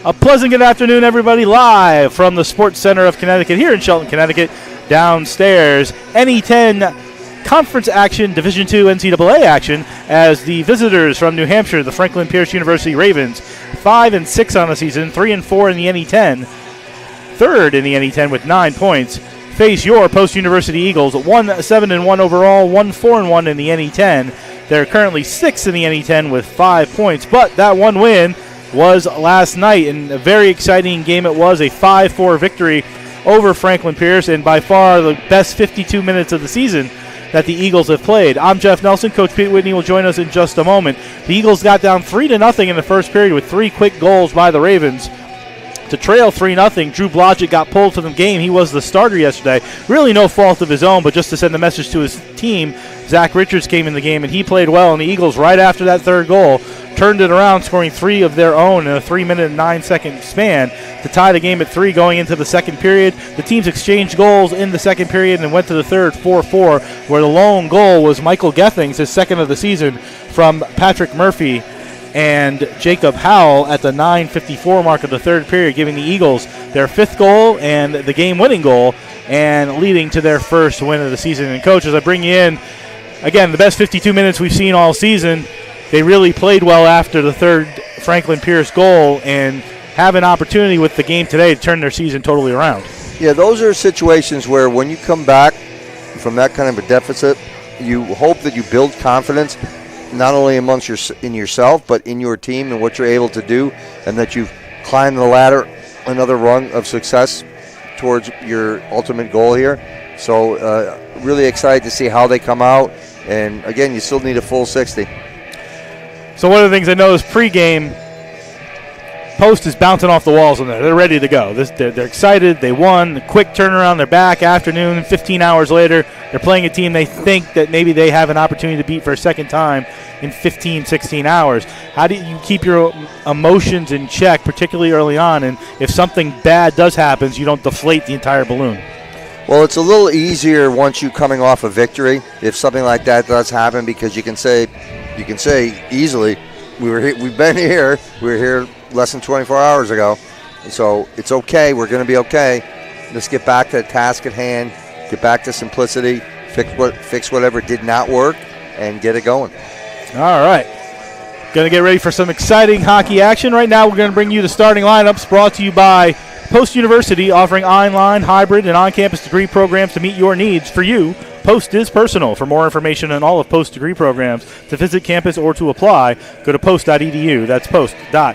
A pleasant good afternoon, everybody, live from the Sports Center of Connecticut here in Shelton, Connecticut. Downstairs, NE10 Conference action, Division II NCAA action, as the visitors from New Hampshire, the Franklin Pierce University Ravens, 5-6 on the season, 3-4 in the NE10, third in the NE10 with 9 points, face your Post-University Eagles, 1-7-1 overall, 1-4-1 in the NE10. They're currently 6th in the NE10 with 5 points, but that one win was last night, and a very exciting game it was, a 5-4 victory over Franklin Pierce, and by far the best 52 minutes of the season that the Eagles have played. I'm Jeff Nelson. Coach Pete Whitney will join us in just a moment. The Eagles got down 3-0 in the first period with 3 quick goals by the Ravens to trail 3-0. Drew Blodgett got pulled from the game. He was the starter yesterday. Really no fault of his own, but just to send a message to his team, Zach Richards came in the game, and he played well, and the Eagles, right after that third goal, turned it around, scoring 3 of their own in a 3-minute and 9-second span to tie the game at 3 going into the second period. The teams exchanged goals in the second period and went to the third 4-4, where the lone goal was Michael Gethings, his second of the season, from Patrick Murphy and Jacob Howell at the 9:54 mark of the third period, giving the Eagles their 5th goal and the game-winning goal, and leading to their first win of the season. And, Coach, as I bring you in, again, the best 52 minutes we've seen all season. They really played well after the third Franklin Pierce goal and have an opportunity with the game today to turn their season totally around. Yeah, those are situations where when you come back from that kind of a deficit, you hope that you build confidence not only amongst yourself but in your team and what you're able to do, and that you've climbed the ladder another rung of success towards your ultimate goal here. So really excited to see how they come out, and again, you still need a full 60. So one of the things I know is pregame, Post is bouncing off the walls in there. They're ready to go. They're excited. They won. Quick turnaround. They're back. Afternoon, 15 hours later, they're playing a team they think that maybe they have an opportunity to beat for a second time in 15, 16 hours. How do you keep your emotions in check, particularly early on, and if something bad does happen, you don't deflate the entire balloon? Well, it's a little easier once you're coming off a victory if something like that does happen, because you can say easily, we've been here. We were here less than 24 hours ago. So it's okay. We're going to be okay. Let's get back to the task at hand, get back to simplicity, fix whatever did not work, and get it going. All right. Going to get ready for some exciting hockey action. Right now we're going to bring you the starting lineups brought to you by Post University, offering online, hybrid, and on-campus degree programs to meet your needs. For you, Post is personal. For more information on all of Post degree programs, to visit campus or to apply, go to post.edu. That's post.edu.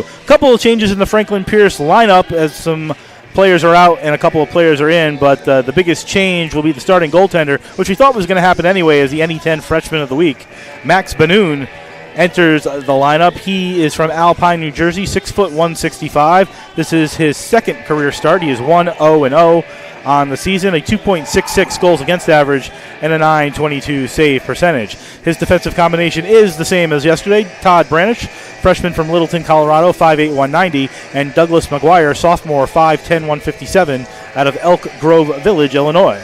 A couple of changes in the Franklin Pierce lineup as some players are out and a couple of players are in, but the biggest change will be the starting goaltender, which we thought was going to happen anyway, as the NE10 Freshman of the Week. Max Benoon enters the lineup. He is from Alpine, New Jersey, 6 foot 165. This is his second career start. He is 1-0-0 on the season, a 2.66 goals against average, and a .922 save percentage. His defensive combination is the same as yesterday. Todd Branish, freshman from Littleton, Colorado, 5'8", 190, and Douglas McGuire, sophomore, 5'10", 157, out of Elk Grove Village, Illinois.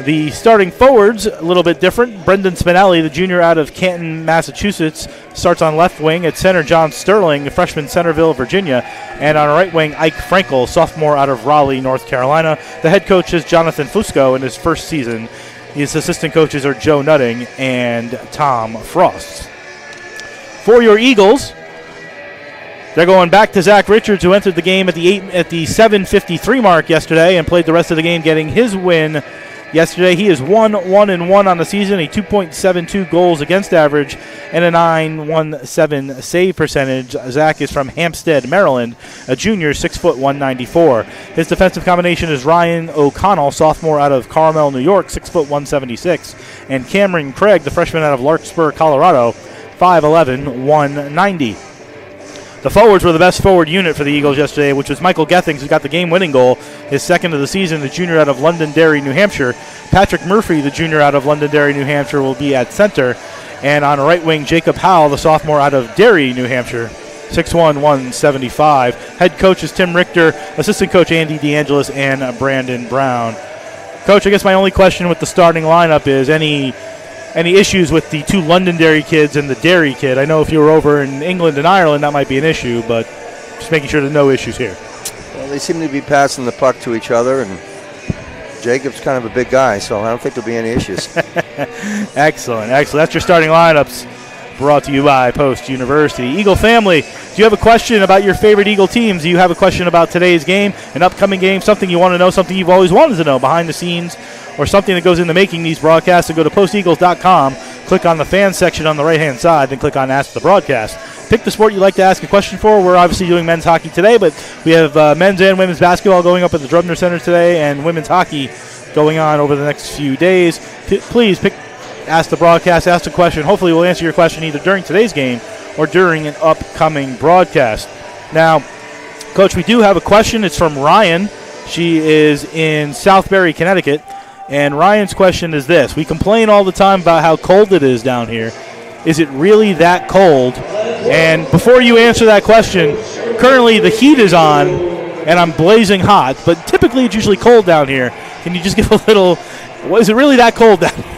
The starting forwards, a little bit different. Brendan Spinelli, the junior out of Canton, Massachusetts, starts on left wing. At center, John Sterling, freshman, Centerville, Virginia. And on right wing, Ike Frankel, sophomore out of Raleigh, North Carolina. The head coach is Jonathan Fusco in his first season. His assistant coaches are Joe Nutting and Tom Frost. For your Eagles, they're going back to Zach Richards, who entered the game at the 7:53 mark yesterday and played the rest of the game, getting his win yesterday. He is 1-1-1 on the season, a 2.72 goals against average, and a .917 save percentage. Zach is from Hampstead, Maryland, a junior, 6 foot 194. His defensive combination is Ryan O'Connell, sophomore out of Carmel, New York, 6 foot 176, and Cameron Craig, the freshman out of Larkspur, Colorado, 5'11", 190. The forwards were the best forward unit for the Eagles yesterday, which was Michael Gethings, who got the game-winning goal, his second of the season, the junior out of Londonderry, New Hampshire. Patrick Murphy, the junior out of Londonderry, New Hampshire, will be at center. And on right wing, Jacob Howell, the sophomore out of Derry, New Hampshire, 6'1", 175. Head coach is Tim Richter, assistant coach Andy DeAngelis, and Brandon Brown. Coach, I guess my only question with the starting lineup is any any issues with the two Londonderry kids and the Derry kid. I know if you were over in England and Ireland, that might be an issue, but just making sure there's no issues here. Well, they seem to be passing the puck to each other, and Jacob's kind of a big guy, so I don't think there'll be any issues. Excellent. That's your starting lineups brought to you by Post University. Eagle family, do you have a question about your favorite Eagle teams? Do you have a question about today's game, an upcoming game, something you want to know, something you've always wanted to know behind the scenes, or something that goes into making these broadcasts? And go to posteagles.com, click on the fan section on the right-hand side, then click on Ask the Broadcast. Pick the sport you'd like to ask a question for. We're obviously doing men's hockey today, but we have men's and women's basketball going up at the Drubner Center today, and women's hockey going on over the next few days. Please pick Ask the Broadcast, ask a question. Hopefully we'll answer your question either during today's game or during an upcoming broadcast. Now, Coach, we do have a question. It's from Ryan. She is in Southbury, Connecticut. And Ryan's question is this. We complain all the time about how cold it is down here. Is it really that cold? And before you answer that question, currently the heat is on and I'm blazing hot, but typically it's usually cold down here. Can you just give a little, is it really that cold down here?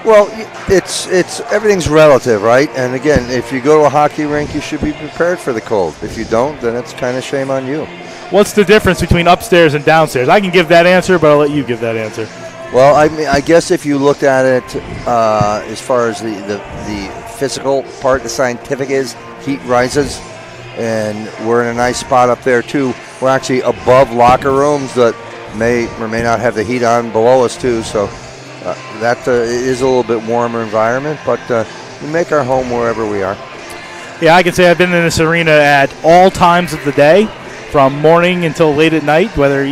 Well, it's everything's relative, right? And again, if you go to a hockey rink, you should be prepared for the cold. If you don't, then it's kind of shame on you. What's the difference between upstairs and downstairs? I can give that answer, but I'll let you give that answer. Well, I guess if you looked at it as far as the physical part, the scientific is, heat rises, and we're in a nice spot up there too. We're actually above locker rooms that may or may not have the heat on below us too, so that is a little bit warmer environment, but we make our home wherever we are. Yeah, I can say I've been in this arena at all times of the day, from morning until late at night, whether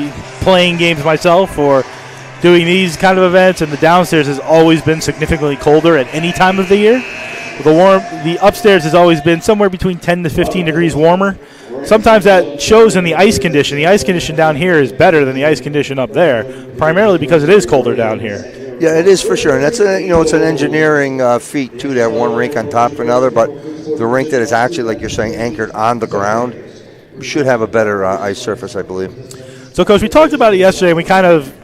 playing games myself or doing these kind of events, and the downstairs has always been significantly colder at any time of the year. The upstairs has always been somewhere between 10 to 15 degrees warmer. Sometimes that shows in the ice condition. The ice condition down here is better than the ice condition up there, primarily because it is colder down here. Yeah, it is for sure, and that's it's an engineering feat too to have one rink on top of another. But the rink that is actually, like you're saying, anchored on the ground should have a better ice surface, I believe. So, Coach, we talked about it yesterday, and we kind of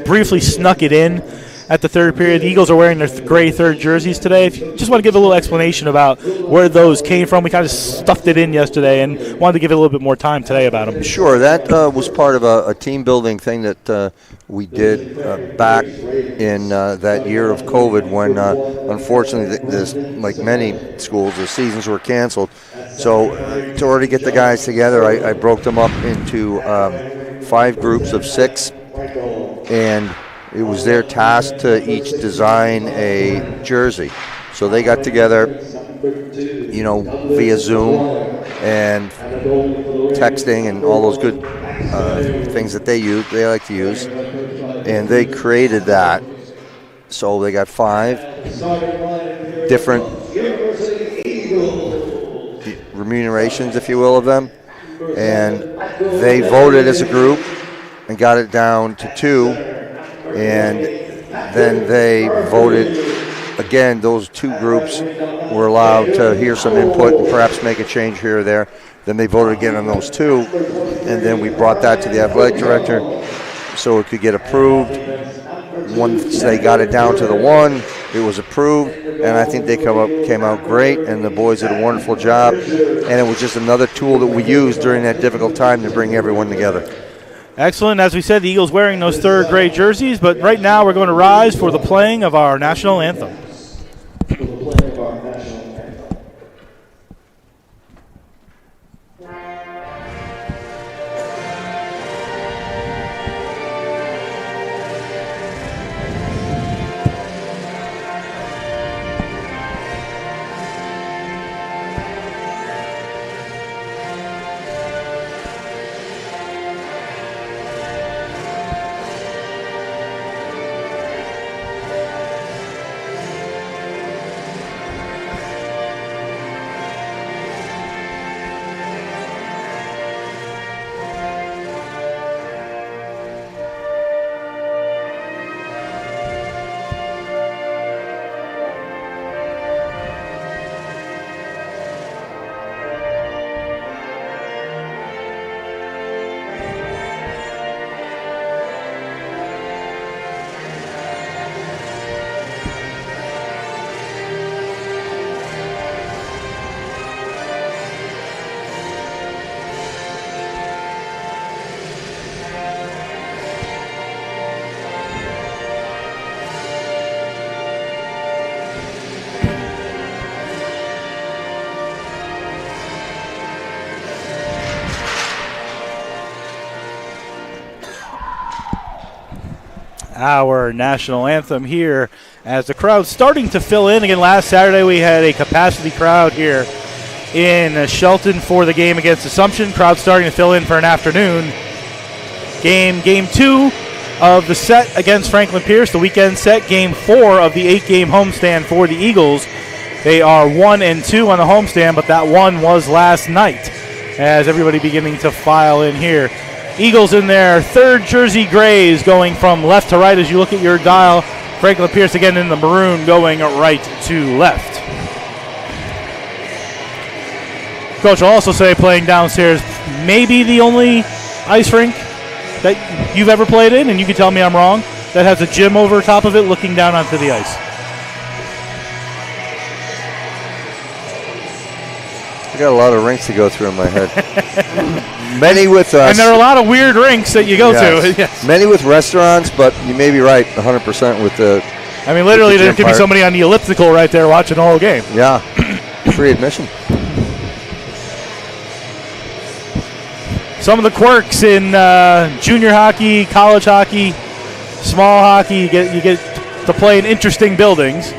briefly snuck it in at the third period. The Eagles are wearing their gray third jerseys today. If you just want to give a little explanation about where those came from, we kind of stuffed it in yesterday and wanted to give it a little bit more time today about them. Sure, that was part of a team building thing that we did back in that year of COVID when, unfortunately, like many schools, the seasons were canceled. So to order to get the guys together, I broke them up into 5 groups of 6, and it was their task to each design a jersey. So they got together, via Zoom and texting and all those good things that they like to use, and they created that. So they got 5 different remunerations, if you will, of them, and they voted as a group and got it down to 2, and then they voted again. Those 2 groups were allowed to hear some input and perhaps make a change here or there. Then they voted again on those 2, and then we brought that to the athletic director so it could get approved. Once they got it down to the 1, it was approved, and I think they came out great, and the boys did a wonderful job, and it was just another tool that we used during that difficult time to bring everyone together. Excellent. As we said, the Eagles wearing those third gray jerseys, but right now we're going to rise for the playing of our national anthem. our national anthem here as the crowd's starting to fill in. Again, last Saturday we had a capacity crowd here in Shelton for the game against Assumption. Crowd starting to fill in for an afternoon game 2 of the set against Franklin Pierce, the weekend set, game 4 of the 8-game homestand for the Eagles. They are 1-2 on the homestand, but that one was last night as everybody beginning to file in here. Eagles in their third jersey grays going from left to right as you look at your dial. Franklin Pierce again in the maroon going right to left. Coach will also say playing downstairs maybe the only ice rink that you've ever played in, and you can tell me I'm wrong, that has a gym over top of it looking down onto the ice. I got a lot of rinks to go through in my head. Many with and there are a lot of weird rinks that you go to. Yes. Many with restaurants, but you may be right 100% with the. I mean, literally, there could be somebody on the elliptical right there watching the whole game. Yeah, free admission. Some of the quirks in junior hockey, college hockey, small hockey, you get to play in interesting buildings.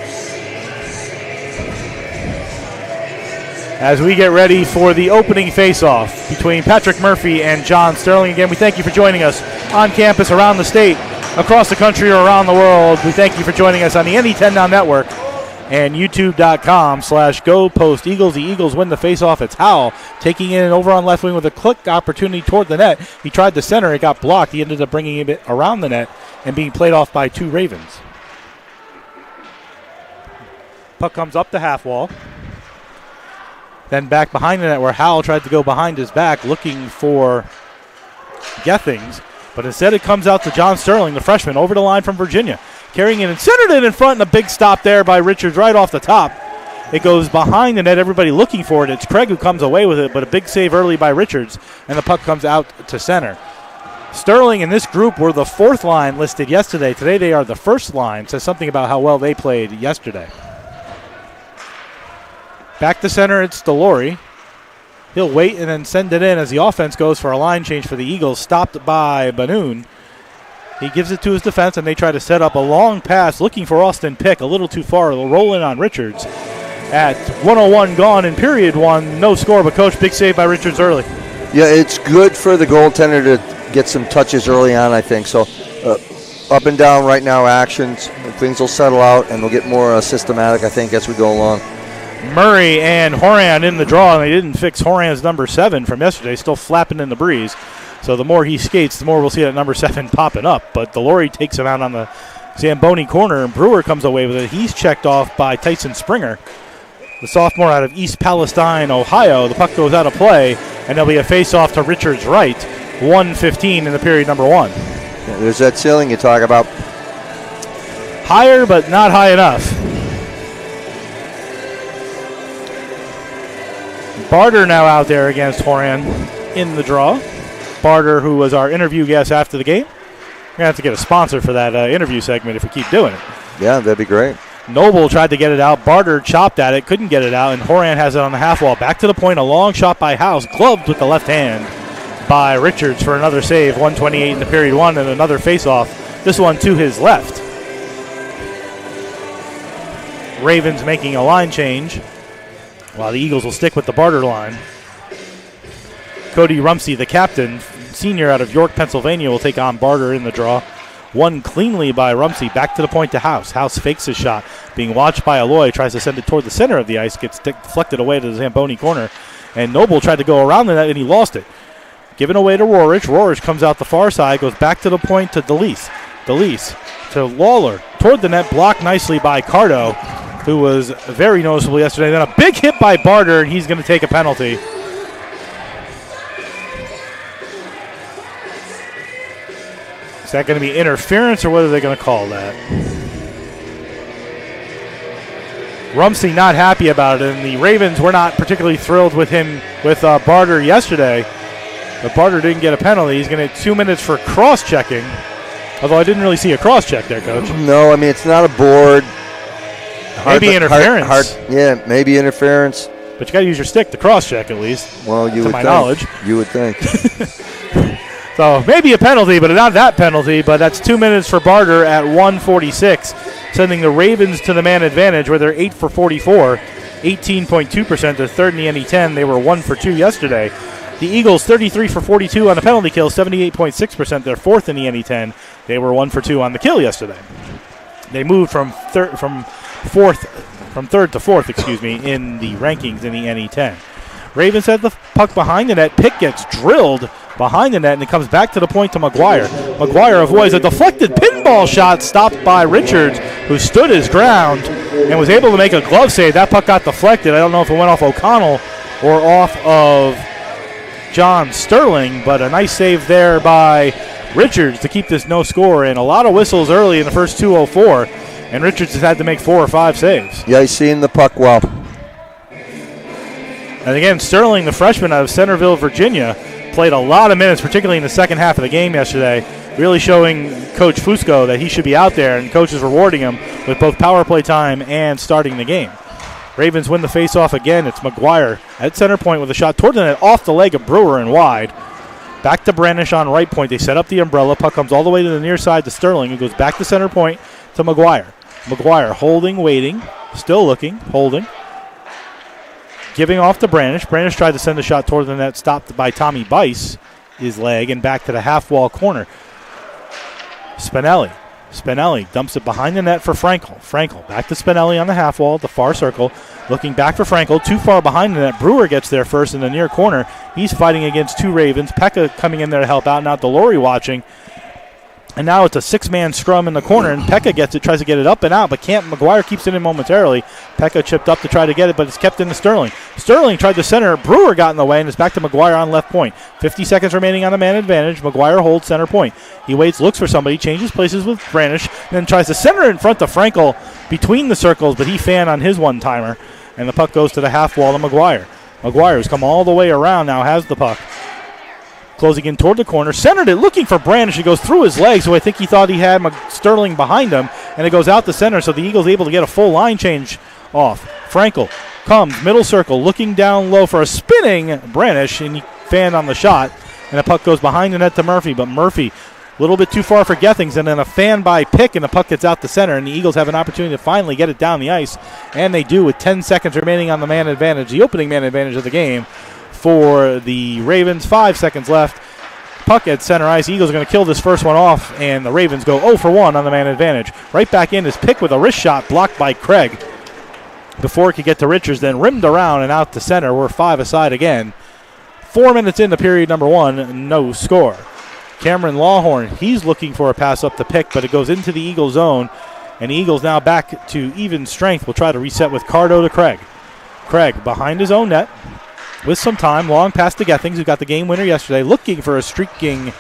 As we get ready for the opening face-off between Patrick Murphy and John Sterling. Again, we thank you for joining us on campus, around the state, across the country, or around the world. We thank you for joining us on the NE10 Now Network and youtube.com/GoPostEagles. The Eagles win the face-off. It's Howell taking it over on left wing with a click opportunity toward the net. He tried to center. It got blocked. He ended up bringing it around the net and being played off by 2 Ravens. Puck comes up the half wall. Then back behind the net where Howell tried to go behind his back looking for Gethings. But instead it comes out to John Sterling, the freshman, over the line from Virginia. Carrying it and centered it in front, and a big stop there by Richards right off the top. It goes behind the net, everybody looking for it. It's Craig who comes away with it, but a big save early by Richards, and the puck comes out to center. Sterling and this group were the 4th line listed yesterday. Today they are the 1st line. Says something about how well they played yesterday. Back to center, it's Delory. He'll wait and then send it in as the offense goes for a line change for the Eagles, stopped by Banoon. He gives it to his defense, and they try to set up a long pass looking for Austin Pick, a little too far. They'll roll in on Richards. At 1:01 gone in period 1, no score, but Coach, big save by Richards early. Yeah, it's good for the goaltender to get some touches early on, I think. So up and down right now actions, things will settle out, and they'll get more systematic, I think, as we go along. Murray and Horan in the draw, and they didn't fix Horan's number 7 from yesterday, still flapping in the breeze. So the more he skates, the more we'll see that number 7 popping up. But Delory takes him out on the Zamboni corner, and Brewer comes away with it. He's checked off by Tyson Springer, the sophomore out of East Palestine, Ohio. The puck goes out of play, and there'll be a face-off to Richards' right. 1:15 in the period number 1. Yeah, there's that ceiling you talk about. Higher, but not high enough. Barter now out there against Horan in the draw. Barter, who was our interview guest after the game. We're going to have to get a sponsor for that interview segment if we keep doing it. Yeah, that'd be great. Noble tried to get it out. Barter chopped at it, couldn't get it out, and Horan has it on the half wall. Back to the point, a long shot by House, gloved with the left hand by Richards for another save. 1:28 in the period 1, and another face-off. This one to his left. Ravens making a line change, while the Eagles will stick with the Barter line. Cody Rumsey, the captain, senior out of York, Pennsylvania, will take on Barter in the draw. Won cleanly by Rumsey. Back to the point to House. House fakes his shot. Being watched by Aloy. Tries to send it toward the center of the ice. Gets deflected away to the Zamboni corner. And Noble tried to go around the net, and he lost it. Given away to Rorich. Rorich comes out the far side. Goes back to the point to DeLeese. DeLeese to Lawler. Toward the net. Blocked nicely by Cardo, who was very noticeable yesterday. Then a big hit by Barter, and he's going to take a penalty. Is that going to be interference, or what are they going to call that? Rumsey not happy about it, and the Ravens were not particularly thrilled with him, with Barter yesterday. But Barter didn't get a penalty. He's going to get 2 minutes for cross-checking. Although I didn't really see a cross-check there, Coach. No, I mean, it's not a board. Maybe interference. Yeah, maybe interference. But you got to use your stick to cross-check at least. Well, you to would my think. knowledge. You would think. So maybe a penalty, but not that penalty. But that's 2 minutes for Barter at 1:46, sending the Ravens to the man advantage where they're 8 for 44, 18.2%. They're third in the NE10. They were 1 for 2 yesterday. The Eagles 33 for 42 on the penalty kill, 78.6%. They're fourth in the NE10. They were 1 for 2 on the kill yesterday. They moved from third to fourth, in the rankings in the NE10. Ravens had the puck behind the net. Pick gets drilled behind the net, and it comes back to the point to McGuire. McGuire avoids a deflected pinball shot stopped by Richards, who stood his ground and was able to make a glove save. That puck got deflected. I don't know if it went off O'Connell or off of John Sterling, but a nice save there by Richards to keep this no score. And a lot of whistles early in the first 2:04, and Richards has had to make 4 or 5 saves. Yeah, he's seeing the puck well. And again, Sterling, the freshman out of Centerville, Virginia, played a lot of minutes, particularly in the second half of the game yesterday, really showing Coach Fusco that he should be out there, and Coach is rewarding him with both power play time and starting the game. Ravens win the faceoff again. It's McGuire at center point with a shot toward the net off the leg of Brewer and wide. Back to Branish on right point. They set up the umbrella. Puck comes all the way to the near side to Sterling. It goes back to center point to McGuire. McGuire holding, waiting, still looking, holding. Giving off to Branish. Branish tried to send a shot toward the net, stopped by Tommy Bice, his leg, and back to the half-wall corner. Spinelli. Spinelli dumps it behind the net for Frankel. Frankel back to Spinelli on the half wall, the far circle. Looking back for Frankel, too far behind the net. Brewer gets there first in the near corner. He's fighting against 2 Ravens. Pekka coming in there to help out. Now Delory watching. And now it's a 6-man scrum in the corner, and Pekka gets it, tries to get it up and out, but can't. McGuire keeps it in momentarily. Pekka chipped up to try to get it, but it's kept into Sterling. Sterling tried to center. Brewer got in the way, and it's back to McGuire on left point. 50 seconds remaining on the man advantage. McGuire holds center point. He waits, looks for somebody, changes places with Branish, then tries to center it in front of Frankel between the circles, but he fanned on his one-timer, and the puck goes to the half wall to McGuire. McGuire, who's come all the way around now, has the puck. Closing in toward the corner, centered it, looking for Branish. It goes through his legs, so I think he thought he had Sterling behind him, and it goes out the center, so the Eagles able to get a full line change off. Frankel comes, middle circle, looking down low for a spinning Branish, and he fanned on the shot, and the puck goes behind the net to Murphy, but Murphy a little bit too far for Gethings, and then a fan by Pick, and the puck gets out the center, and the Eagles have an opportunity to finally get it down the ice, and they do with 10 seconds remaining on the man advantage, the opening man advantage of the game. For the Ravens, 5 seconds left. Puck at center ice. Eagles are going to kill this first one off, and the Ravens go 0 for 1 on the man advantage. Right back in is Pick with a wrist shot blocked by Craig before it could get to Richards, then rimmed around and out to center. We're 5 aside again. 4 minutes into period number 1, no score. Cameron Lawhorn, he's looking for a pass up to Pick, but it goes into the Eagle zone, and the Eagles now back to even strength. Will try to reset with Cardo to Craig. Craig behind his own net. With some time, long pass to Gethings, who got the game winner yesterday, looking for a streaking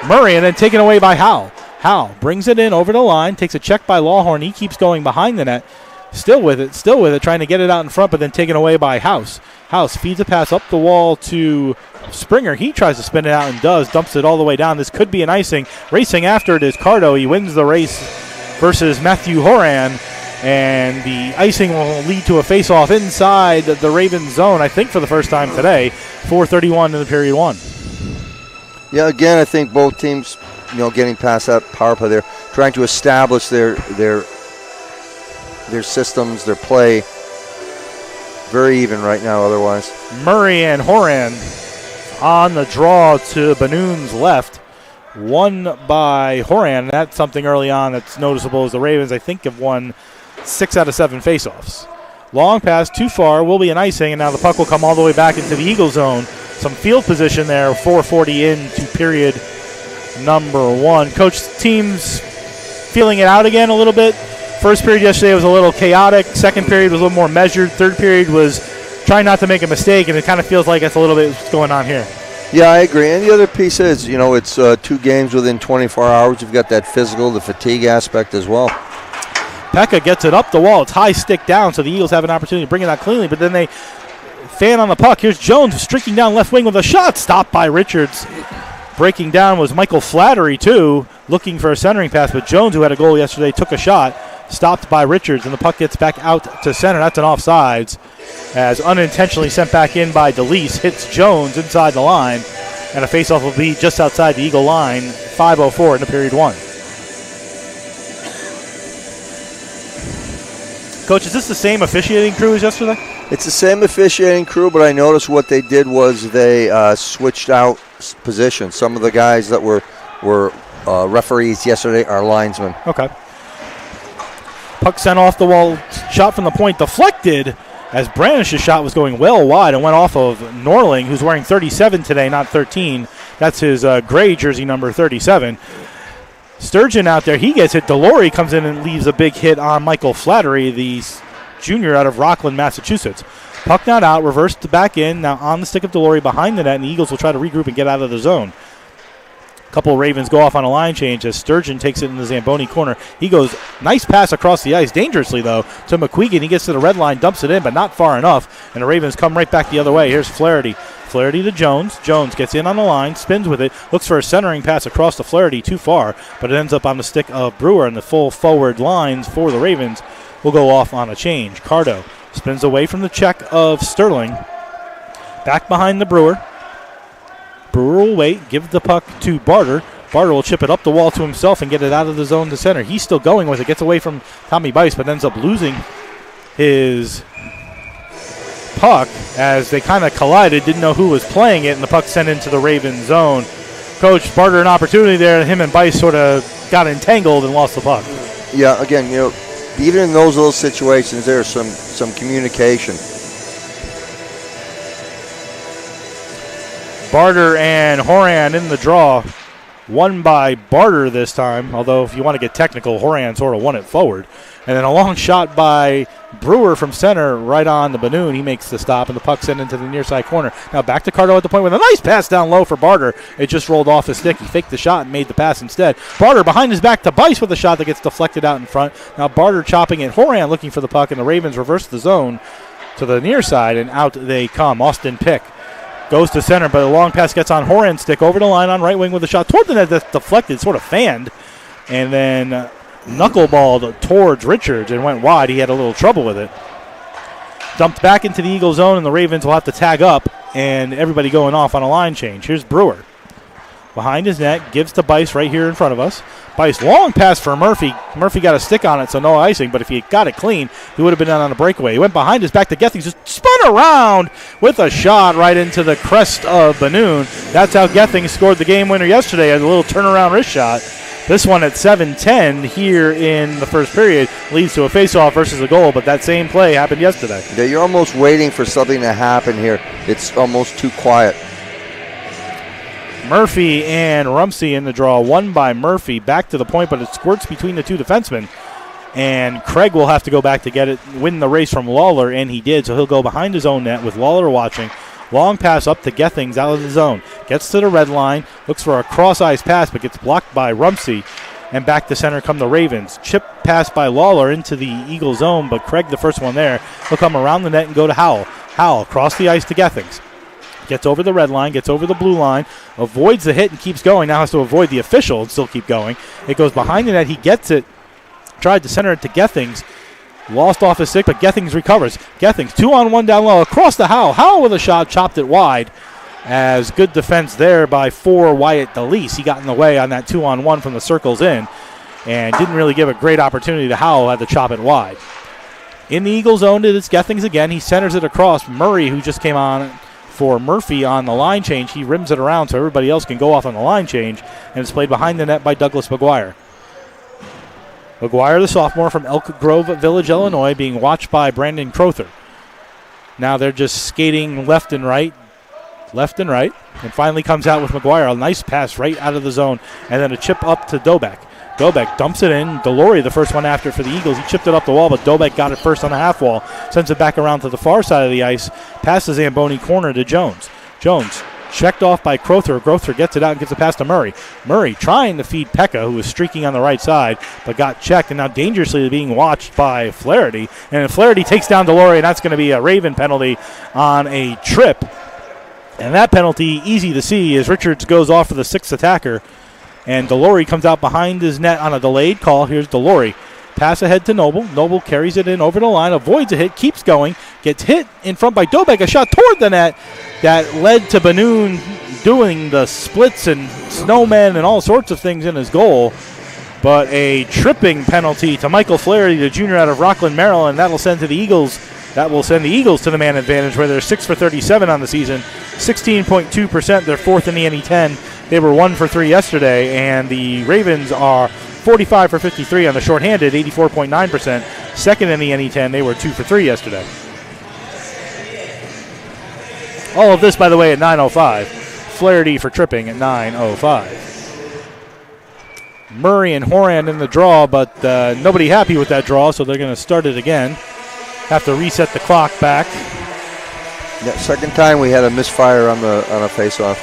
Murray, and then taken away by Howell. Howell brings it in over the line, takes a check by Lawhorn. He keeps going behind the net, still with it, trying to get it out in front, but then taken away by House. House feeds a pass up the wall to Springer. He tries to spin it out and does, dumps it all the way down. This could be an icing. Racing after it is Cardo. He wins the race versus Matthew Horan. And the icing will lead to a face-off inside the Ravens zone, I think for the first time today. 4:31 in the period 1. Yeah, again, I think both teams, getting past that power play, they're trying to establish their systems, their play. Very even right now otherwise. Murray and Horan on the draw to Banoon's left. Won by Horan. That's something early on that's noticeable as the Ravens, I think, have won 6 out of 7 faceoffs. Long pass, too far, will be an icing, and now the puck will come all the way back into the Eagle zone. Some field position there, 4:40 into period number 1. Coach, teams feeling it out again a little bit. First period yesterday was a little chaotic. Second period was a little more measured. Third period was trying not to make a mistake, and it kind of feels like that's a little bit what's going on here. Yeah, I agree. And the other piece is, it's 2 games within 24 hours. You've got that physical, the fatigue aspect as well. Pekka gets it up the wall. It's high stick down, so the Eagles have an opportunity to bring it out cleanly, but then they fan on the puck. Here's Jones streaking down left wing with a shot. Stopped by Richards. Breaking down was Michael Flattery, too, looking for a centering pass, but Jones, who had a goal yesterday, took a shot. Stopped by Richards, and the puck gets back out to center. That's an offsides, as unintentionally sent back in by DeLeese. Hits Jones inside the line, and a faceoff will be just outside the Eagle line. 5:04 into period one. Coach, is this the same officiating crew as yesterday? It's the same officiating crew, but I noticed what they did was they switched out positions. Some of the guys that were referees yesterday are linesmen. Okay. Puck sent off the wall, shot from the point, deflected as Branish's shot was going well wide and went off of Norling, who's wearing 37 today, not 13. That's his gray jersey number 37. Sturgeon out there, he gets hit. Delory comes in and leaves a big hit on Michael Flattery, the junior out of Rockland, Massachusetts. Puck not out, reversed back in, now on the stick of Delory behind the net, and the Eagles will try to regroup and get out of the zone. A couple of Ravens go off on a line change as Sturgeon takes it in the Zamboni corner. He goes, nice pass across the ice, dangerously though, to McQuegan. He gets to the red line, dumps it in, but not far enough, and the Ravens come right back the other way. Here's Flaherty. Flaherty to Jones. Jones gets in on the line, spins with it, looks for a centering pass across to Flaherty, too far, but it ends up on the stick of Brewer, and the full forward lines for the Ravens will go off on a change. Cardo spins away from the check of Sterling. Back behind the Brewer. Brewer will wait, give the puck to Barter. Barter will chip it up the wall to himself and get it out of the zone to center. He's still going with it, gets away from Tommy Bice, but ends up losing his puck as they kind of collided, didn't know who was playing it, and the puck sent into the Ravens zone. Coach, Barter an opportunity there, and him and Bice sort of got entangled and lost the puck. Yeah, again, even in those little situations, there's some communication. Barter and Horan in the draw. Won by Barter this time, although if you want to get technical, Horan sort of won it forward. And then a long shot by Brewer from center right on the Banoon. He makes the stop, and the puck sent into the near side corner. Now back to Cardo at the point with a nice pass down low for Barter. It just rolled off his stick. He faked the shot and made the pass instead. Barter behind his back to Bice with a shot that gets deflected out in front. Now Barter chopping it. Horan looking for the puck, and the Ravens reverse the zone to the near side, and out they come. Austin Pick goes to center, but a long pass gets on Horan's stick over the line on right wing with a shot toward the net that's deflected, sort of fanned, and then knuckleballed towards Richards and went wide. He had a little trouble with it. Dumped back into the Eagle zone, and the Ravens will have to tag up, and everybody going off on a line change. Here's Brewer. Behind his net, gives to Bice right here in front of us. Bice, long pass for Murphy. Murphy got a stick on it, so no icing, but if he got it clean, he would have been down on a breakaway. He went behind his back to Gethings, just spun around with a shot right into the crest of Banoon. That's how Gethings scored the game winner yesterday, as a little turnaround wrist shot. This one at 7:10 here in the first period leads to a faceoff versus a goal, but that same play happened yesterday. Yeah, you're almost waiting for something to happen here. It's almost too quiet. Murphy and Rumsey in the draw. One by Murphy. Back to the point, but it squirts between the two defensemen. And Craig will have to go back to get it, win the race from Lawler, and he did. So he'll go behind his own net with Lawler watching. Long pass up to Gethings out of the zone. Gets to the red line. Looks for a cross-ice pass, but gets blocked by Rumsey. And back to center come the Ravens. Chip pass by Lawler into the Eagle zone, but Craig the first one there. He'll come around the net and go to Howell. Howell across the ice to Gethings. Gets over the red line, gets over the blue line, avoids the hit and keeps going. Now has to avoid the official and still keep going. It goes behind the net. He gets it. Tried to center it to Gethings. Lost off his stick, but Gethings recovers. Gethings 2-on-1 down low across to Howell. Howell with a shot, chopped it wide. As good defense there by Wyatt DeLeese. He got in the way on that 2-on-1 from the circles in and didn't really give a great opportunity to Howell. Had to chop it wide. In the Eagle zone, it's Gethings again. He centers it across. Murray, who just came on for Murphy on the line change. He rims it around so everybody else can go off on the line change, and it's played behind the net by Douglas McGuire. McGuire, the sophomore from Elk Grove Village, Illinois, being watched by Brandon Crowther. Now they're just skating left and right, and finally comes out with McGuire. A nice pass right out of the zone, and then a chip up to Dobek. Dobek dumps it in. Delory, the first one after for the Eagles. He chipped it up the wall, but Dobek got it first on the half wall. Sends it back around to the far side of the ice. Passes Zamboni corner to Jones. Jones checked off by Crowther. Crowther gets it out and gives a pass to Murray. Murray trying to feed Pekka, who was streaking on the right side, but got checked and now dangerously being watched by Flaherty. And Flaherty takes down Delory, and that's going to be a Raven penalty on a trip. And that penalty, easy to see, as Richards goes off for the sixth attacker. And Delory comes out behind his net on a delayed call. Here's Delory. Pass ahead to Noble. Noble carries it in over the line, avoids a hit, keeps going, gets hit in front by Dobek. A shot toward the net that led to Banoon doing the splits and snowmen and all sorts of things in his goal. But a tripping penalty to Michael Flaherty, the junior out of Rockland, Maryland. That will send the Eagles to the man advantage, where they're 6 for 37 on the season, 16.2%. They're fourth in the NE10. They were 1 for 3 yesterday, and the Ravens are 45 for 53 on the shorthanded, 84.9%. Second in the NE10. They were 2 for 3 yesterday. All of this, by the way, at 9:05. Flaherty for tripping at 9:05. Murray and Horan in the draw, but nobody happy with that draw, so they're going to start it again. Have to reset the clock back. Yeah, second time we had a misfire on a face-off.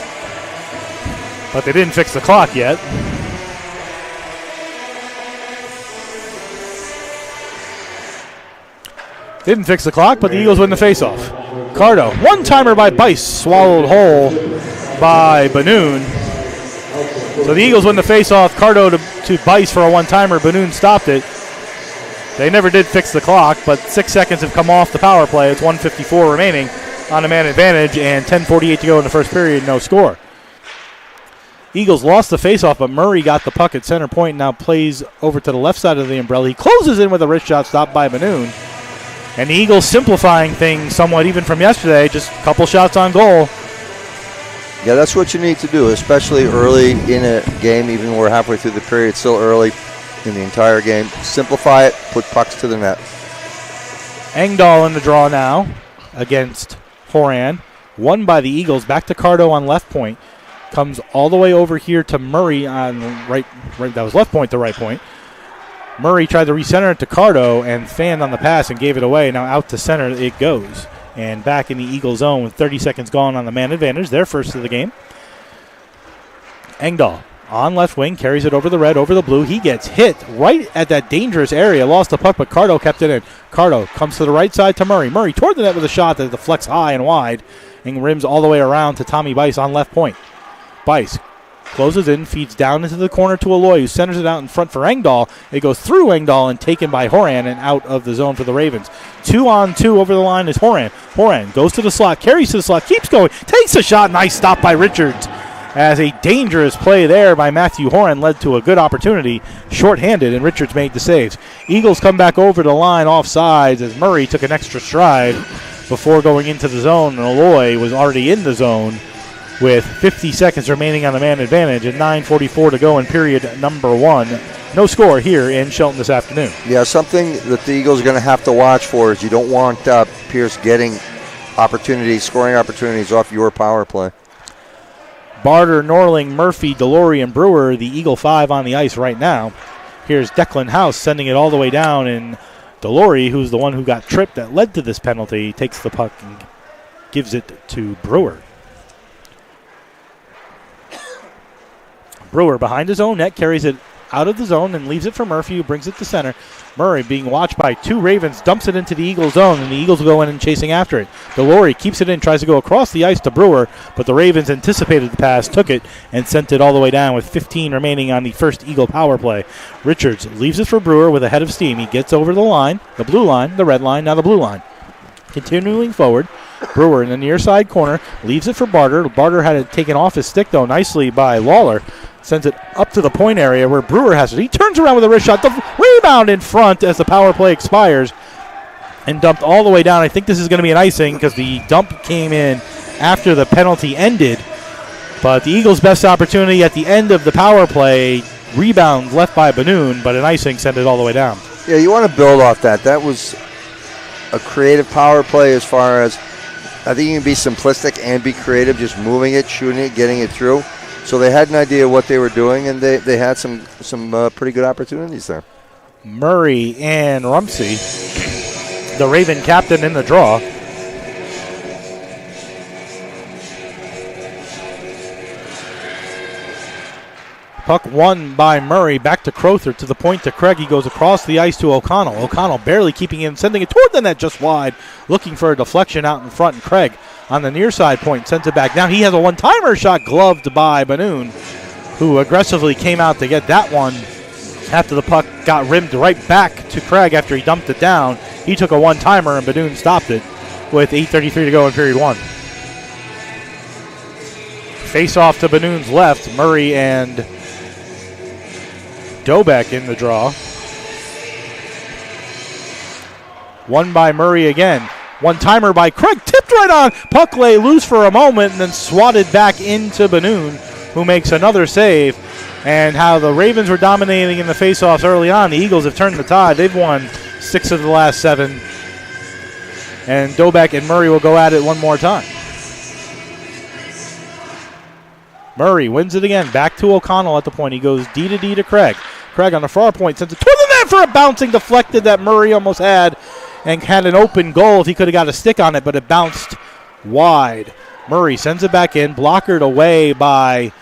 But they didn't fix the clock yet. Didn't fix the clock, but the Eagles win the face-off. Cardo, one-timer by Bice, swallowed whole by Banoon. So the Eagles win the face-off. Cardo to Bice for a one-timer. Banoon stopped it. They never did fix the clock, but 6 seconds have come off the power play. It's 1:54 remaining on a man advantage, and 10:48 to go in the first period, no score. Eagles lost the face-off, but Murray got the puck at center point, now plays over to the left side of the umbrella. He closes in with a wrist shot stopped by Banoon. And the Eagles simplifying things somewhat even from yesterday, just a couple shots on goal. Yeah, that's what you need to do, especially early in a game, even when we're halfway through the period, it's still early in the entire game. Simplify it, put pucks to the net. Engdahl in the draw now against Horan. Won by the Eagles. Back to Cardo on left point. Comes all the way over here to Murray on right. That was left point to right point. Murray tried to recenter it to Cardo and fanned on the pass and gave it away. Now out to center it goes. And back in the Eagle zone with 30 seconds gone on the man advantage. Their first of the game. Engdahl on left wing, carries it over the red, over the blue. He gets hit right at that dangerous area. Lost the puck, but Cardo kept it in. Cardo comes to the right side to Murray. Murray toward the net with a shot that deflects high and wide and rims all the way around to Tommy Bice on left point. Bice closes in, feeds down into the corner to Aloy, who centers it out in front for Engdahl. It goes through Engdahl and taken by Horan and out of the zone for the Ravens. 2-on-2 over the line is Horan. Horan goes to the slot, carries to the slot, keeps going, takes a shot. Nice stop by Richards. As a dangerous play there by Matthew Horan led to a good opportunity, shorthanded, and Richards made the saves. Eagles come back over the line offsides as Murray took an extra stride before going into the zone, and Aloy was already in the zone with 50 seconds remaining on the man advantage and 9:44 to go in period number 1. No score here in Shelton this afternoon. Yeah, something that the Eagles are going to have to watch for is you don't want Pierce getting scoring opportunities off your power play. Barter, Norling, Murphy, Delory, and Brewer, the Eagle 5 on the ice right now. Here's Declan House sending it all the way down, and Delory, who's the one who got tripped that led to this penalty, takes the puck and gives it to Brewer. Brewer behind his own net, carries it out of the zone and leaves it for Murphy, who brings it to center. Murray, being watched by two Ravens, dumps it into the Eagles zone, and the Eagles will go in and chasing after it. Delory keeps it in, tries to go across the ice to Brewer, but the Ravens anticipated the pass, took it, and sent it all the way down with 15 remaining on the first Eagle power play. Richards leaves it for Brewer with a head of steam. He gets over the line, the blue line, the red line, now the blue line. Continuing forward, Brewer in the near side corner, leaves it for Barter. Barter had it taken off his stick, though, nicely by Lawler. Sends it up to the point area where Brewer has it. He turns around with a wrist shot. The rebound in front as the power play expires and dumped all the way down. I think this is going to be an icing because the dump came in after the penalty ended. But the Eagles' best opportunity at the end of the power play, rebound left by Banoon, but an icing sent it all the way down. Yeah, you want to build off that. That was a creative power play as far as, I think you can be simplistic and be creative, just moving it, shooting it, getting it through. So they had an idea what they were doing, and they had some pretty good opportunities there. Murray and Rumsey, the Raven captain in the draw. Puck won by Murray, back to Crowther, to the point to Craig. He goes across the ice to O'Connell. O'Connell barely keeping in, sending it toward the net just wide, looking for a deflection out in front, and Craig on the near side point sends it back down. He has a one-timer shot gloved by Banoon, who aggressively came out to get that one after the puck got rimmed right back to Craig after he dumped it down. He took a one-timer, and Banoon stopped it with 8:33 to go in period 1. Face off to Benoon's left. Murray and Dobeck in the draw. One by Murray again. One-timer by Craig. Tipped right on. Puck lay loose for a moment and then swatted back into Benoon, who makes another save. And how the Ravens were dominating in the face-offs early on, the Eagles have turned the tide. They've won 6 of the last 7. And Dobeck and Murray will go at it one more time. Murray wins it again. Back to O'Connell at the point. He goes D to D to Craig. Craig on the far point sends it toward the net for a bouncing deflected that Murray almost had and had an open goal if he could have got a stick on it, but it bounced wide. Murray sends it back in, blockered away by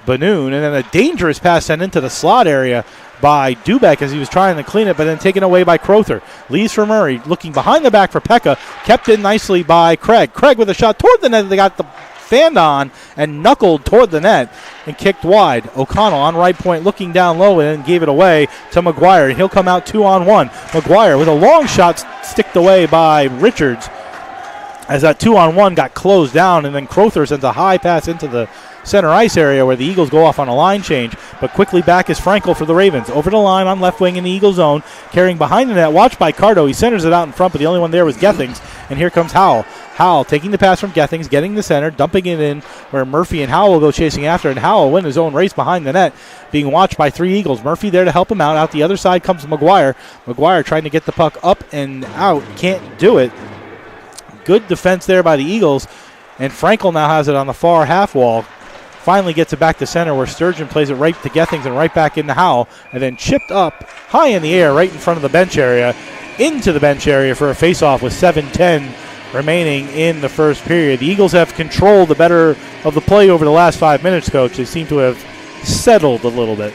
Benoon, and then a dangerous pass sent into the slot area by Dobeck as he was trying to clean it, but then taken away by Crowther. Leaves for Murray, looking behind the back for Pekka, kept in nicely by Craig. Craig with a shot toward the net. They got the fanned on and knuckled toward the net and kicked wide. O'Connell on right point looking down low and then gave it away to McGuire. He'll come out 2-on-1. McGuire with a long shot sticked away by Richards as that 2-on-1 got closed down, and then Crowther sends a high pass into the center ice area where the Eagles go off on a line change, but quickly back is Frankel for the Ravens. Over the line on left wing in the Eagle zone, carrying behind the net, watched by Cardo. He centers it out in front, but the only one there was Gethings, and here comes Howell. Howell taking the pass from Gethings, getting the center, dumping it in where Murphy and Howell will go chasing after, and Howell win his own race behind the net, being watched by 3 Eagles. Murphy there to help him out. Out the other side comes McGuire. McGuire trying to get the puck up and out. Can't do it. Good defense there by the Eagles, and Frankel now has it on the far half wall. Finally gets it back to center where Sturgeon plays it right to Gethings and right back into Howell, and then chipped up high in the air right in front of the bench area, into the bench area for a face-off with 7:10 remaining in the first period. The Eagles have controlled the better of the play over the last 5 minutes, Coach. They seem to have settled a little bit.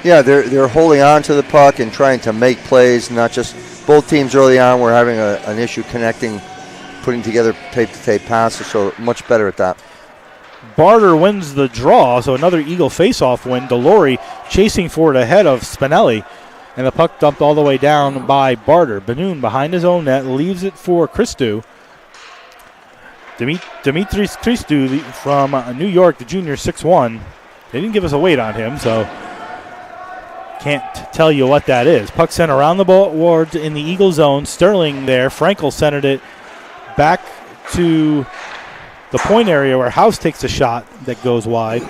Yeah, they're holding on to the puck and trying to make plays, not just both teams early on were having an issue connecting, putting together tape-to-tape passes, so much better at that. Barter wins the draw, so another Eagle face-off win. Delory chasing for it ahead of Spinelli, and the puck dumped all the way down by Barter. Benoon behind his own net, leaves it for Christou. Dimitris Christou from New York, the junior, 6'1". They didn't give us a weight on him, so can't tell you what that is. Puck sent around the board in the Eagle zone. Sterling there. Frankel centered it back to the point area where House takes a shot that goes wide.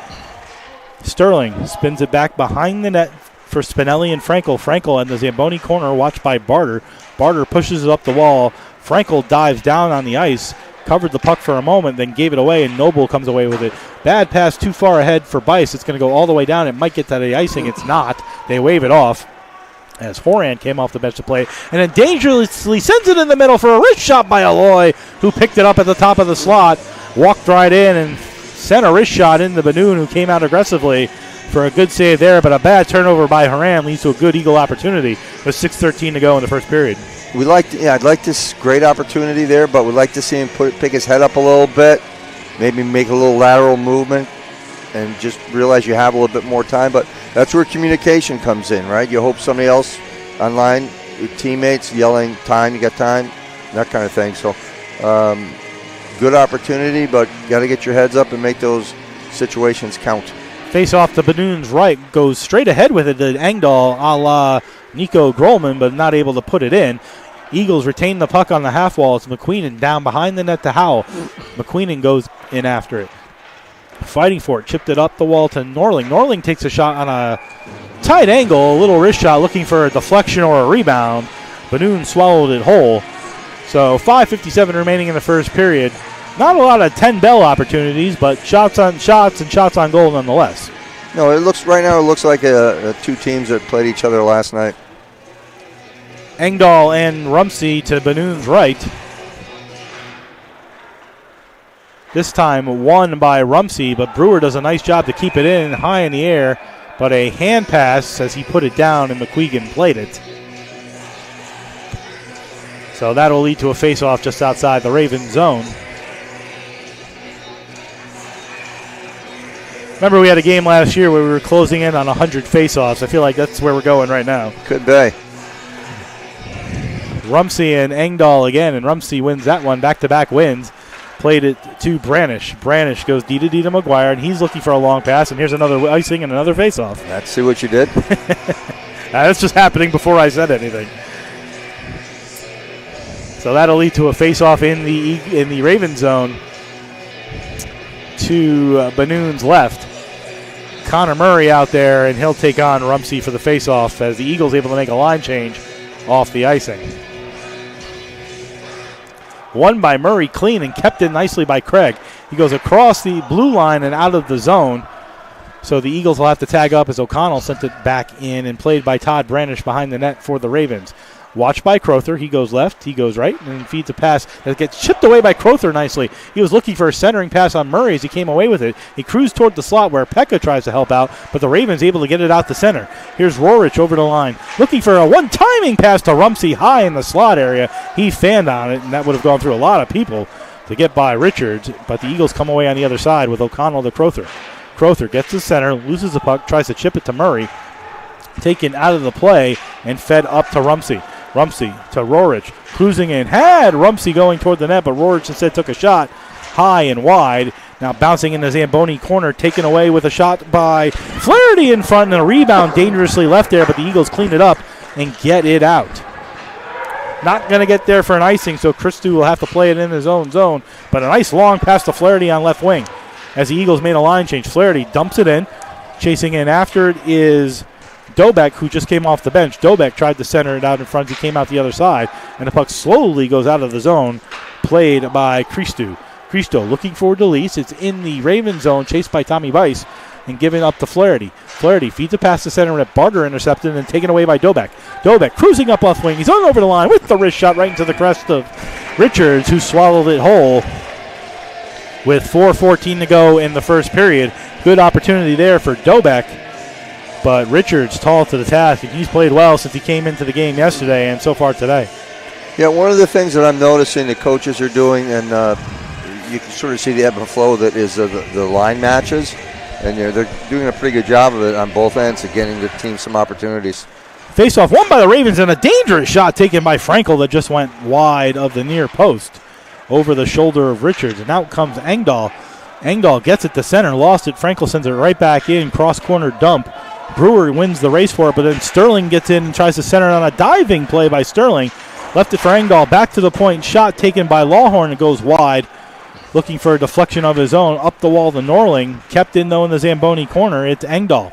Sterling spins it back behind the net for Spinelli and Frankel. Frankel in the Zamboni corner, watched by Barter. Barter pushes it up the wall. Frankel dives down on the ice, covered the puck for a moment, then gave it away, and Noble comes away with it. Bad pass too far ahead for Bice. It's going to go all the way down. It might get to the icing. It's not. They wave it off as Horan came off the bench to play, and then dangerously sends it in the middle for a wrist shot by Aloy, who picked it up at the top of the slot, walked right in and sent a wrist shot into Benoon, who came out aggressively for a good save there, but a bad turnover by Horan leads to a good Eagle opportunity with 6:13 to go in the first period. I'd like this great opportunity there, but we'd like to see him pick his head up a little bit, maybe make a little lateral movement, and just realize you have a little bit more time. But that's where communication comes in, right? You hope somebody else online, your teammates yelling, time, you got time, that kind of thing. So good opportunity, but got to get your heads up and make those situations count. Face off to Benoon's right, goes straight ahead with it to Engdahl a la Nico Grolman, but not able to put it in. Eagles retain the puck on the half wall. It's McQueenan down behind the net to Howell. McQueenan goes in after it. Fighting for it, chipped it up the wall to Norling. Norling takes a shot on a tight angle, a little wrist shot looking for a deflection or a rebound. Benoon swallowed it whole. So 5:57 remaining in the first period. Not a lot of 10-bell opportunities, but shots on shots and shots on goal nonetheless. No, it looks like two teams that played each other last night. Engdahl and Rumsey to Benoon's right. This time won by Rumsey, but Brewer does a nice job to keep it in high in the air, but a hand pass as he put it down and McQuegan played it. So that'll lead to a face-off just outside the Ravens zone. Remember, we had a game last year where we were closing in on 100 face-offs. I feel like that's where we're going right now. Could be. Rumsey and Engdahl again, and Rumsey wins that one, back-to-back wins. Played it to Branish. Branish goes D to McGuire, and he's looking for a long pass, and here's another icing and another face-off. Let's see what you did. That's just happening before I said anything. So that'll lead to a face-off in the Raven zone to Banoon's left. Connor Murray out there, and he'll take on Rumsey for the face-off as the Eagles able to make a line change off the icing. Won by Murray clean and kept in nicely by Craig. He goes across the blue line and out of the zone. So the Eagles will have to tag up as O'Connell sent it back in and played by Todd Branish behind the net for the Ravens. Watched by Crowther. He goes left, he goes right, and feeds a pass that gets chipped away by Crowther nicely. He was looking for a centering pass on Murray as he came away with it. He cruised toward the slot where Pekka tries to help out, but the Ravens able to get it out the center. Here's Rorich over the line, looking for a one-timing pass to Rumsey high in the slot area. He fanned on it, and that would have gone through a lot of people to get by Richards, but the Eagles come away on the other side with O'Connell to Crowther. Crowther gets to center, loses the puck, tries to chip it to Murray. Taken out of the play and fed up to Rumsey. Rumsey to Rorich, cruising in. Had Rumsey going toward the net, but Rorich instead took a shot high and wide. Now bouncing in the Zamboni corner, taken away with a shot by Flaherty in front, and a rebound dangerously left there, but the Eagles clean it up and get it out. Not going to get there for an icing, so Christou will have to play it in his own zone, but a nice long pass to Flaherty on left wing. As the Eagles made a line change, Flaherty dumps it in. Chasing in after it is Dobek, who just came off the bench. Dobek tried to center it out in front. He came out the other side, and the puck slowly goes out of the zone, played by Christou. Christou looking for Delise. It's in the Raven zone, chased by Tommy Weiss, and given up to Flaherty. Flaherty feeds a pass to center, and Barger intercepted and taken away by Dobek. Dobek cruising up left wing. He's on over the line with the wrist shot right into the crest of Richards, who swallowed it whole with 4:14 to go in the first period. Good opportunity there for Dobek. But Richards tall to the task, and he's played well since he came into the game yesterday and so far today. Yeah, one of the things that I'm noticing the coaches are doing, and you can sort of see the ebb and flow that is the line matches, and they're doing a pretty good job of it on both ends of getting the team some opportunities. Face-off won by the Ravens, and a dangerous shot taken by Frankel that just went wide of the near post over the shoulder of Richards, and out comes Engdahl. Engdahl gets it to center, lost it. Frankel sends it right back in, cross-corner dump. Brewer wins the race for it, but then Sterling gets in and tries to center it on a diving play by Sterling. Left it for Engdahl, back to the point, shot taken by Lawhorn. It goes wide, looking for a deflection of his own, up the wall to Norling. Kept in, though, in the Zamboni corner. It's Engdahl.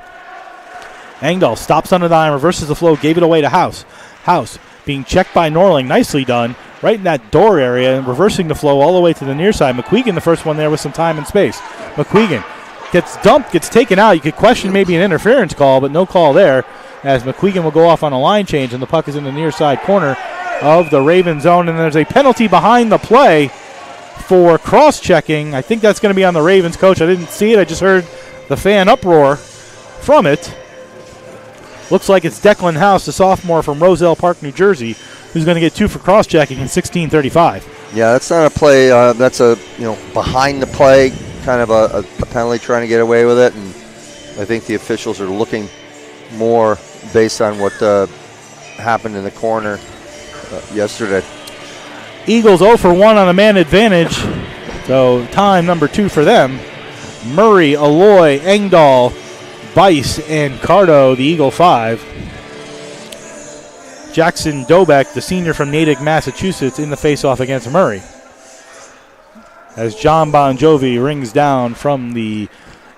Engdahl stops on the dime, reverses the flow, gave it away to House. House being checked by Norling, nicely done, right in that door area, and reversing the flow all the way to the near side. McQuegan, the first one there with some time and space. McQuegan gets dumped, gets taken out. You could question maybe an interference call, but no call there, as McQuegan will go off on a line change, and the puck is in the near side corner of the Raven zone, and there's a penalty behind the play for cross-checking. I think that's going to be on the Ravens. Coach, I didn't see it. I just heard the fan uproar from it. Looks like it's Declan House, the sophomore from Roselle Park, New Jersey, who's going to get 2 for cross-checking in 16:35. Yeah, that's not a play. That's a behind the play kind of a penalty, trying to get away with it, and I think the officials are looking more based on what happened in the corner yesterday. Eagles 0 for 1 on a man advantage, so time number 2 for them. Murray, Aloy, Engdahl, Bice, and Cardo, the Eagle 5. Jackson Dobek, the senior from Natick, Massachusetts, in the faceoff against Murray. As John Bon Jovi rings down from the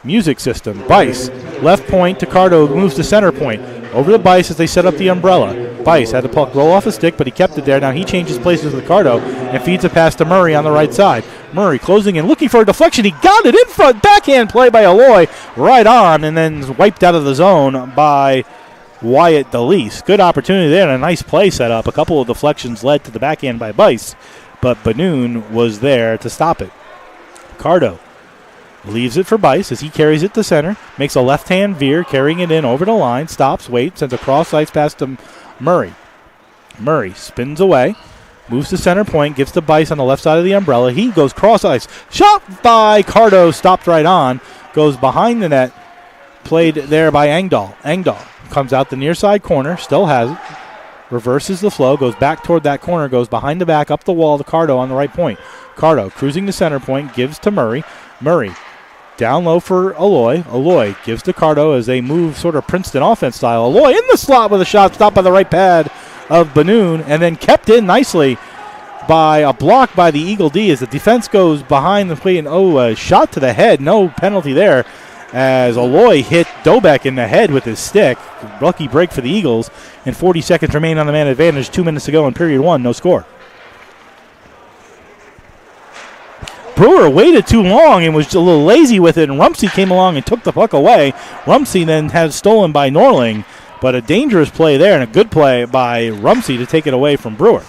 music system. Bice, left point to Cardo, moves to center point. Over to Bice as they set up the umbrella. Bice had the puck roll off a stick, but he kept it there. Now he changes places with Cardo and feeds a pass to Murray on the right side. Murray closing in, looking for a deflection. He got it in front. Backhand play by Aloy, right on, and then wiped out of the zone by Wyatt Delise. Good opportunity there and a nice play set up. A couple of deflections led to the backhand by Bice, but Banoon was there to stop it. Cardo leaves it for Bice as he carries it to center, makes a left-hand veer, carrying it in over the line, stops, waits, sends a cross-ice pass to Murray. Murray spins away, moves to center point, gives to Bice on the left side of the umbrella. He goes cross-ice. Shot by Cardo, stopped right on, goes behind the net, played there by Engdahl. Engdahl comes out the near side corner, still has it. reverses the flow, goes back toward that corner, goes behind the back, up the wall to Cardo on the right point. Cardo cruising to center point, gives to Murray. Murray down low for Aloy. Aloy gives to Cardo as they move sort of Princeton offense style. Aloy in the slot with a shot stopped by the right pad of Banoon and then kept in nicely by a block by the Eagle D as the defense goes behind the plate. And a shot to the head. No penalty there as Aloy hit Dobek in the head with his stick. Lucky break for the Eagles. And 40 seconds remain on the man advantage. 2 minutes to go in period one. No score. Brewer waited too long and was a little lazy with it, and Rumsey came along and took the puck away. Rumsey then had stolen by Norling, but a dangerous play there and a good play by Rumsey to take it away from Brewer.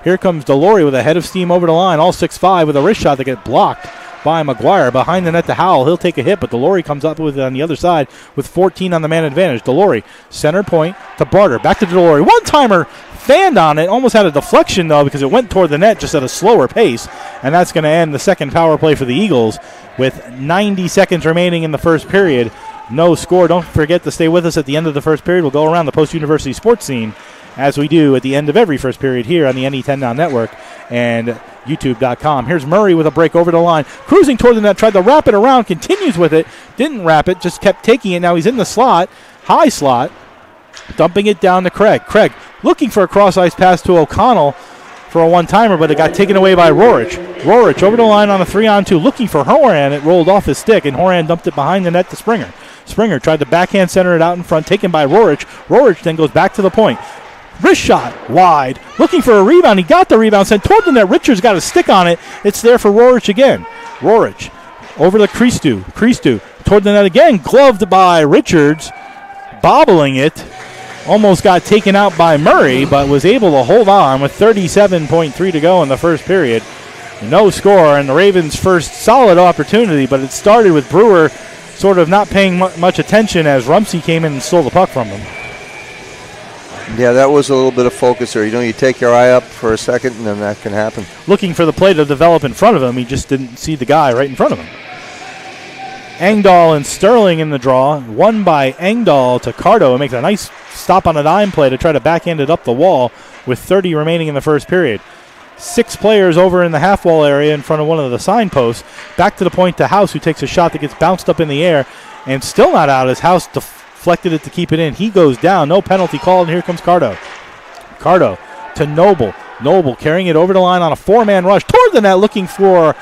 Here comes Delory with a head of steam over the line, all 6'5", with a wrist shot that gets blocked by McGuire. Behind the net to Howell. He'll take a hit, but Delory comes up with it on the other side with 14 on the man advantage. Delory, center point to Barter. Back to Delory. One-timer, fanned on it. Almost had a deflection, though, because it went toward the net just at a slower pace. And that's going to end the second power play for the Eagles with 90 seconds remaining in the first period. No score. Don't forget to stay with us at the end of the first period. We'll go around the post-university sports scene as we do at the end of every first period here on the NE10 Now Network and YouTube.com. Here's Murray with a break over the line. Cruising toward the net, tried to wrap it around, continues with it. Didn't wrap it, just kept taking it. Now he's in the slot, high slot, dumping it down to Craig. Craig looking for a cross-ice pass to O'Connell for a one-timer, but it got taken away by Rorich. Rorich over the line on a 3-on-2, looking for Horan. It rolled off his stick, and Horan dumped it behind the net to Springer. Springer tried to backhand center it out in front, taken by Rorich. Rorich then goes back to the point. Wrist shot wide, looking for a rebound. He got the rebound, sent toward the net. Richards got a stick on it. It's there for Rorich again. Rorich over to Christou. Christou toward the net again, gloved by Richards, bobbling it. Almost got taken out by Murray, but was able to hold on with 37.3 to go in the first period. No score, and the Ravens' first solid opportunity, but it started with Brewer sort of not paying much attention as Rumsey came in and stole the puck from him. Yeah, that was a little bit of focus there. You take your eye up for a second, and then that can happen. Looking for the play to develop in front of him. He just didn't see the guy right in front of him. Engdahl and Sterling in the draw. Won by Engdahl to Cardo. It makes a nice stop on a dime play to try to backhand it up the wall with 30 remaining in the first period. 6 players over in the half wall area in front of one of the signposts. Back to the point to House, who takes a shot that gets bounced up in the air and still not out as House deflected it to keep it in. He goes down. No penalty called, and here comes Cardo. Cardo to Noble. Noble carrying it over the line on a 4-man rush toward the net looking for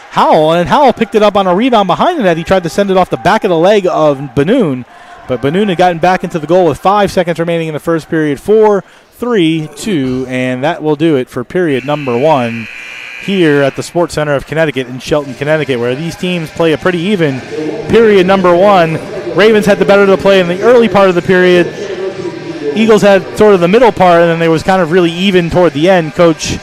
Howell, and Howell picked it up on a rebound behind the net. He tried to send it off the back of the leg of Banoon, but Banoon had gotten back into the goal with 5 seconds remaining in the first period. 4-3-2, and that will do it for period number 1 here at the Sports Center of Connecticut in Shelton, Connecticut, where these teams play a pretty even period number 1. Ravens had the better of the play in the early part of the period. Eagles had sort of the middle part, and then there was kind of really even toward the end. Coach,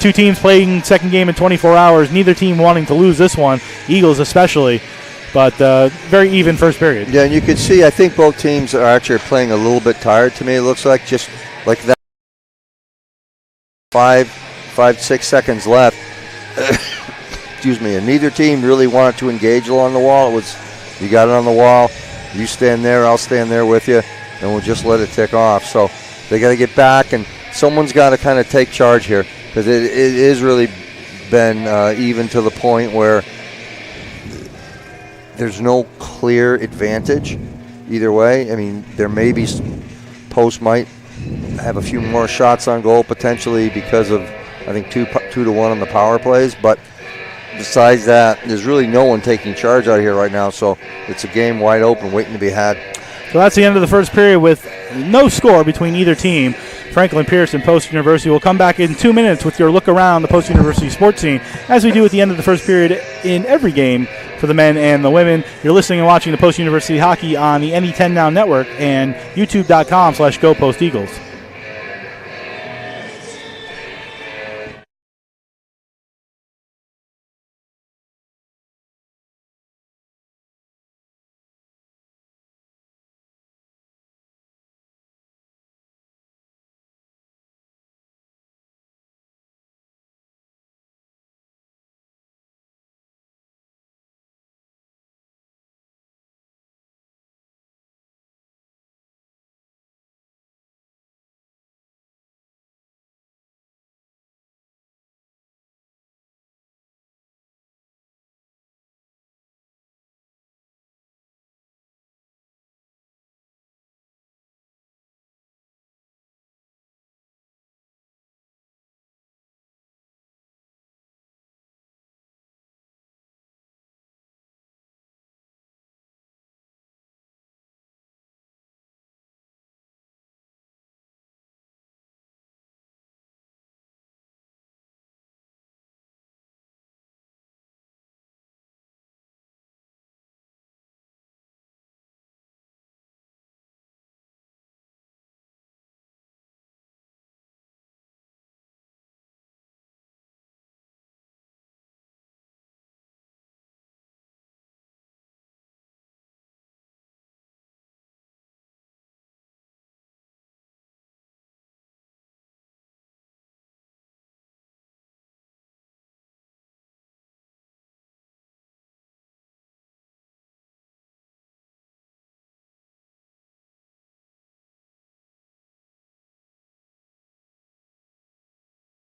2 teams playing second game in 24 hours, neither team wanting to lose this one, Eagles especially, but very even first period. Yeah, and you could see, I think both teams are actually playing a little bit tired to me, it looks like, just like that. 5-6 seconds left. Excuse me, and neither team really wanted to engage along the wall. It was, you got it on the wall, you stand there, I'll stand there with you, and we'll just let it tick off. So they got to get back, and someone's got to kind of take charge here, because it is really been even to the point where there's no clear advantage either way. I mean, there may be, Post might have a few more shots on goal potentially because of, I think, 2-1 on the power plays, but besides that, there's really no one taking charge out here right now, so it's a game wide open waiting to be had. So that's the end of the first period with no score between either team. Franklin Pierce and Post University will come back in 2 minutes with your look around the Post University sports scene, as we do at the end of the first period in every game for the men and the women. You're listening and watching the Post University Hockey on the NE10 Now Network and YouTube.com/GoPostEagles.